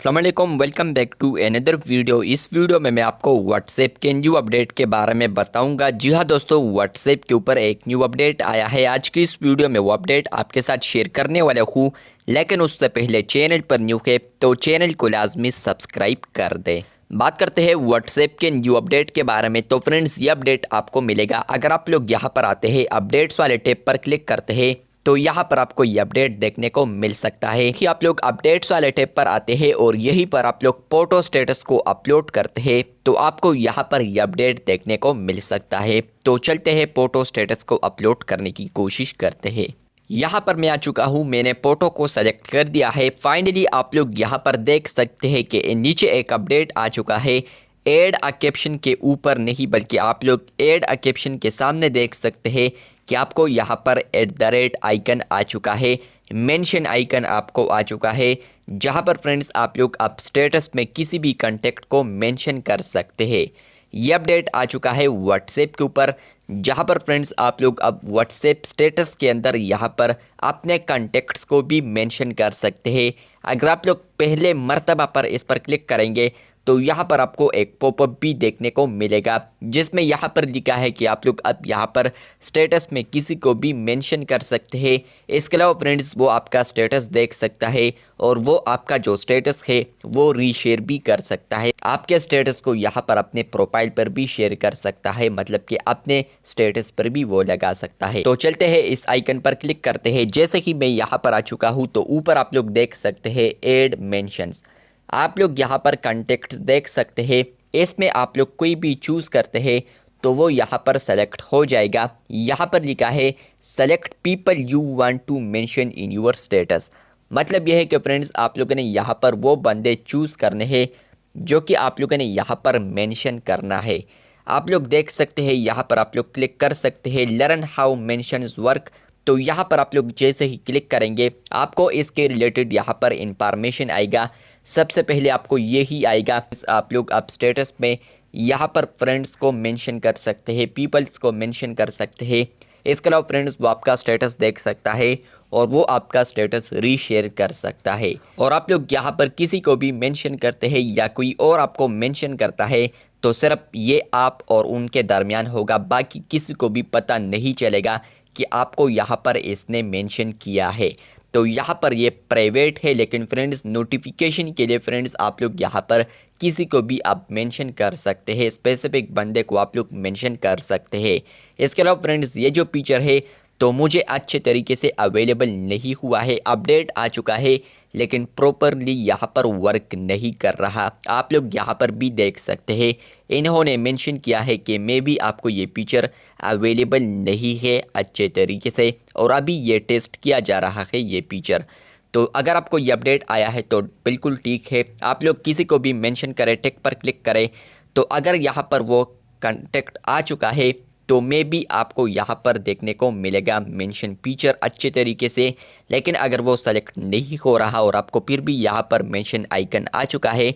अस्सलाम वालेकुम, welcome back to another video. इस वीडियो में मैं आपको व्हाट्सएप के न्यू अपडेट के बारे में बताऊंगा। जी हाँ दोस्तों, व्हाट्सएप के ऊपर एक न्यू अपडेट आया है। आज की इस वीडियो में वो अपडेट आपके साथ शेयर करने वाला हूँ, लेकिन उससे पहले चैनल पर न्यू है तो चैनल को लाजमी सब्सक्राइब कर दें। बात करते हैं व्हाट्सएप के न्यू अपडेट के बारे में। तो फ्रेंड्स, ये अपडेट आपको मिलेगा अगर आप लोग यहाँ पर आते हैं, अपडेट्स वाले टैब पर क्लिक करते हैं तो यहाँ पर आपको ये अपडेट देखने को मिल सकता है कि आप लोग अपडेट्स वाले टैब पर आते हैं और यहीं पर आप लोग फोटो स्टेटस को अपलोड करते हैं तो आपको यहाँ पर ये अपडेट देखने को मिल सकता है। तो चलते हैं फोटो स्टेटस को अपलोड करने की कोशिश करते हैं। यहाँ पर मैं आ चुका हूँ, मैंने फोटो को सेलेक्ट कर दिया है। फाइनली आप लोग यहाँ पर देख सकते हैं कि नीचे एक अपडेट आ चुका है। एड अ कैप्शन के ऊपर नहीं बल्कि आप लोग एड अ कैप्शन के सामने देख सकते हैं कि आपको यहाँ पर @ आइकन आ चुका है, मेंशन आइकन आपको आ चुका है, जहाँ पर फ्रेंड्स आप लोग अब स्टेटस में किसी भी कॉन्टेक्ट को मेंशन कर सकते हैं। ये अपडेट आ चुका है व्हाट्सएप के ऊपर, जहाँ पर फ्रेंड्स आप लोग अब व्हाट्सएप स्टेटस के अंदर यहाँ पर अपने कॉन्टेक्ट्स को भी मेंशन कर सकते हैं। अगर आप लोग पहले मर्तबा पर इस पर क्लिक करेंगे तो यहाँ पर आपको एक पॉपअप भी देखने को मिलेगा, जिसमें यहाँ पर लिखा है कि आप लोग अब यहाँ पर स्टेटस में किसी को भी मेंशन कर सकते हैं। इसके अलावा फ्रेंड्स वो आपका स्टेटस देख सकता है और वो आपका जो स्टेटस है वो रीशेयर भी कर सकता है। आपके स्टेटस को यहाँ पर अपने प्रोफाइल पर भी शेयर कर सकता है, मतलब कि अपने स्टेटस पर भी वो लगा सकता है। तो चलते हैं, इस आइकन पर क्लिक करते हैं। जैसे कि मैं यहाँ पर आ चुका हूँ तो ऊपर आप लोग देख सकते हैं एड मेंशंस। आप लोग यहाँ पर कॉन्टेक्ट्स देख सकते हैं, इसमें आप लोग कोई भी चूज़ करते हैं तो वो यहाँ पर सेलेक्ट हो जाएगा। यहाँ पर लिखा है select people you want to mention in your status. मतलब यह है कि फ्रेंड्स आप लोगों ने यहाँ पर वो बंदे चूज़ करने हैं जो कि आप लोगों ने यहाँ पर मेंशन करना है। आप लोग देख सकते हैं, यहाँ पर आप लोग क्लिक कर सकते हैं लर्न हाउ मेंशंस वर्क। तो यहाँ पर आप लोग जैसे ही क्लिक करेंगे आपको इसके रिलेटेड यहाँ पर इंफॉर्मेशन आएगा। सबसे पहले आपको ये ही आएगा, आप लोग अब स्टेटस में यहाँ पर फ्रेंड्स को मेंशन कर सकते हैं, पीपल्स को मेंशन कर सकते हैं। इसके अलावा फ्रेंड्स वो आपका स्टेटस देख सकता है और वो आपका स्टेटस रीशेयर कर सकता है। और आप लोग यहाँ पर किसी को भी मेंशन करते हैं या कोई और आपको मेंशन करता है तो सिर्फ ये आप और उनके दरमियान होगा, बाकी किसी को भी पता नहीं चलेगा कि आपको यहाँ पर इसने मेंशन किया है। तो यहाँ पर ये प्राइवेट है, लेकिन फ्रेंड्स नोटिफिकेशन के लिए फ्रेंड्स आप लोग यहाँ पर किसी को भी आप मेंशन कर सकते हैं, स्पेसिफिक बंदे को आप लोग मेंशन कर सकते हैं। इसके अलावा फ्रेंड्स ये जो फीचर है तो मुझे अच्छे तरीके से अवेलेबल नहीं हुआ है। अपडेट आ चुका है लेकिन प्रॉपरली यहाँ पर वर्क नहीं कर रहा। आप लोग यहाँ पर भी देख सकते हैं, इन्होंने मेंशन किया है कि मे भी आपको ये फीचर अवेलेबल नहीं है अच्छे तरीके से और अभी ये टेस्ट किया जा रहा है ये फीचर। तो अगर आपको ये अपडेट आया है तो बिल्कुल ठीक है, आप लोग किसी को भी मेंशन करें, टेक पर क्लिक करें तो अगर यहाँ पर वो कॉन्टेक्ट आ चुका है तो मे भी आपको यहाँ पर देखने को मिलेगा मेंशन फीचर अच्छे तरीके से। लेकिन अगर वो सेलेक्ट नहीं हो रहा और आपको फिर भी यहाँ पर मेंशन आइकन आ चुका है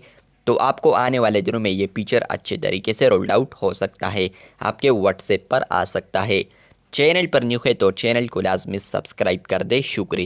तो आपको आने वाले दिनों में ये फीचर अच्छे तरीके से रोल्ड आउट हो सकता है, आपके व्हाट्सएप पर आ सकता है। चैनल पर न्यू है तो चैनल को लाजमी सब्सक्राइब कर दे। शुक्रिया।